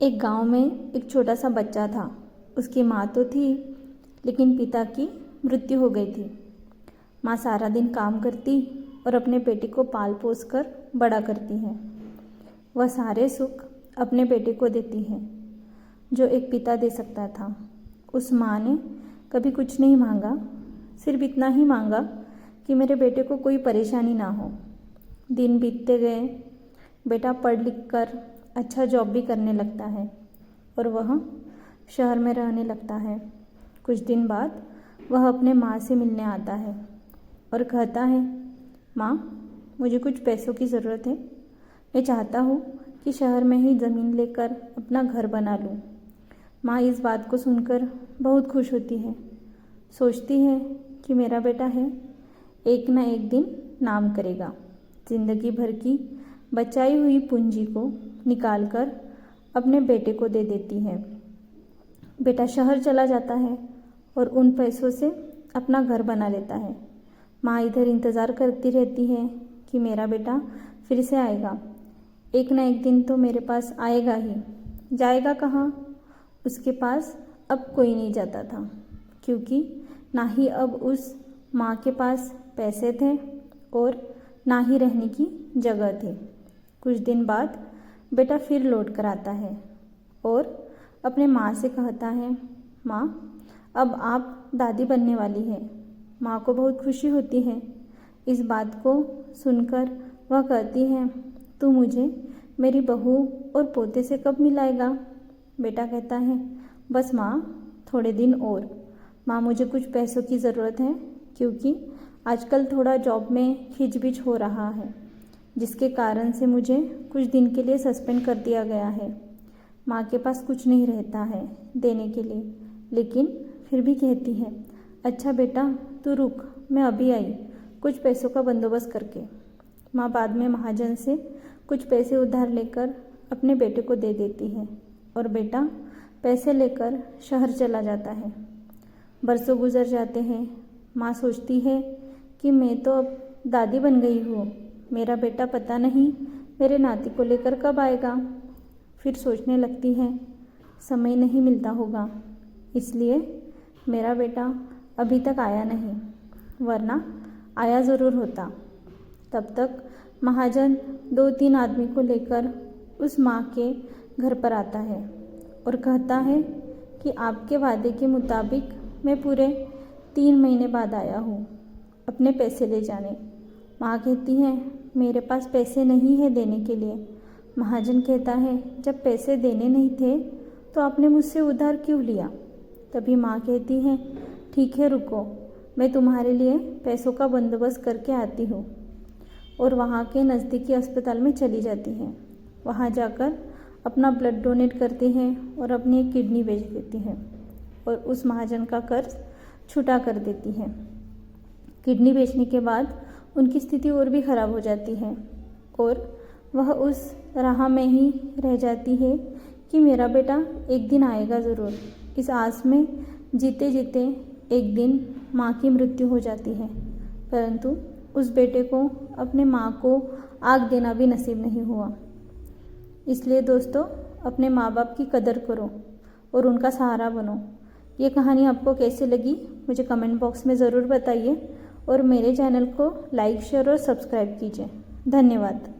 एक गांव में एक छोटा सा बच्चा था। उसकी माँ तो थी, लेकिन पिता की मृत्यु हो गई थी। माँ सारा दिन काम करती और अपने बेटे को पाल पोस कर बड़ा करती है। वह सारे सुख अपने बेटे को देती है जो एक पिता दे सकता था। उस माँ ने कभी कुछ नहीं मांगा, सिर्फ इतना ही मांगा कि मेरे बेटे को कोई परेशानी ना हो। दिन बीतते गए, बेटा पढ़ लिख कर अच्छा जॉब भी करने लगता है और वह शहर में रहने लगता है। कुछ दिन बाद वह अपने माँ से मिलने आता है और कहता है, माँ, मुझे कुछ पैसों की ज़रूरत है। मैं चाहता हूँ कि शहर में ही ज़मीन लेकर अपना घर बना लूँ। माँ इस बात को सुनकर बहुत खुश होती है। सोचती है कि मेरा बेटा है, एक ना एक दिन नाम करेगा। जिंदगी भर की बचाई हुई पूंजी को निकालकर अपने बेटे को दे देती है। बेटा शहर चला जाता है और उन पैसों से अपना घर बना लेता है। माँ इधर इंतज़ार करती रहती है कि मेरा बेटा फिर से आएगा, एक ना एक दिन तो मेरे पास आएगा ही। जाएगा कहाँ? उसके पास अब कोई नहीं जाता था, क्योंकि ना ही अब उस माँ के पास पैसे थे और ना ही रहने की जगह थी। कुछ दिन बाद बेटा फिर लौट कर आता है और अपने माँ से कहता है, माँ, अब आप दादी बनने वाली है। माँ को बहुत खुशी होती है। इस बात को सुनकर वह कहती है, तू मुझे मेरी बहू और पोते से कब मिलाएगा? बेटा कहता है, बस माँ, थोड़े दिन और। माँ, मुझे कुछ पैसों की ज़रूरत है, क्योंकि आजकल थोड़ा जॉब में खिचबिच हो रहा है, जिसके कारण से मुझे कुछ दिन के लिए सस्पेंड कर दिया गया है। माँ के पास कुछ नहीं रहता है देने के लिए, लेकिन फिर भी कहती है, अच्छा बेटा, तू रुक, मैं अभी आई कुछ पैसों का बंदोबस्त करके। माँ बाद में महाजन से कुछ पैसे उधार लेकर अपने बेटे को दे देती है और बेटा पैसे लेकर शहर चला जाता है। बरसों गुजर जाते हैं। माँ सोचती है कि मैं तो अब दादी बन गई हूँ, मेरा बेटा पता नहीं मेरे नाती को लेकर कब आएगा। फिर सोचने लगती है, समय नहीं मिलता होगा, इसलिए मेरा बेटा अभी तक आया नहीं, वरना आया ज़रूर होता। तब तक महाजन 2-3 आदमी को लेकर उस माँ के घर पर आता है और कहता है कि आपके वादे के मुताबिक मैं पूरे 3 महीने बाद आया हूँ अपने पैसे ले जाने। माँ कहती है, मेरे पास पैसे नहीं है देने के लिए। महाजन कहता है, जब पैसे देने नहीं थे तो आपने मुझसे उधार क्यों लिया? तभी माँ कहती है, ठीक है, रुको, मैं तुम्हारे लिए पैसों का बंदोबस्त करके आती हूँ। और वहाँ के नज़दीकी अस्पताल में चली जाती हैं। वहाँ जाकर अपना ब्लड डोनेट करती हैं और अपनी एक किडनी बेच देती हैं और उस महाजन का कर्ज छुटा कर देती हैं। किडनी बेचने के बाद उनकी स्थिति और भी ख़राब हो जाती है और वह उस राह में ही रह जाती है कि मेरा बेटा एक दिन आएगा ज़रूर। इस आस में जीते जीते एक दिन माँ की मृत्यु हो जाती है, परंतु उस बेटे को अपने माँ को आग देना भी नसीब नहीं हुआ। इसलिए दोस्तों, अपने माँ बाप की कदर करो और उनका सहारा बनो। ये कहानी आपको कैसे लगी मुझे कमेंट बॉक्स में ज़रूर बताइए और मेरे चैनल को लाइक, शेयर और सब्सक्राइब कीजिए। धन्यवाद।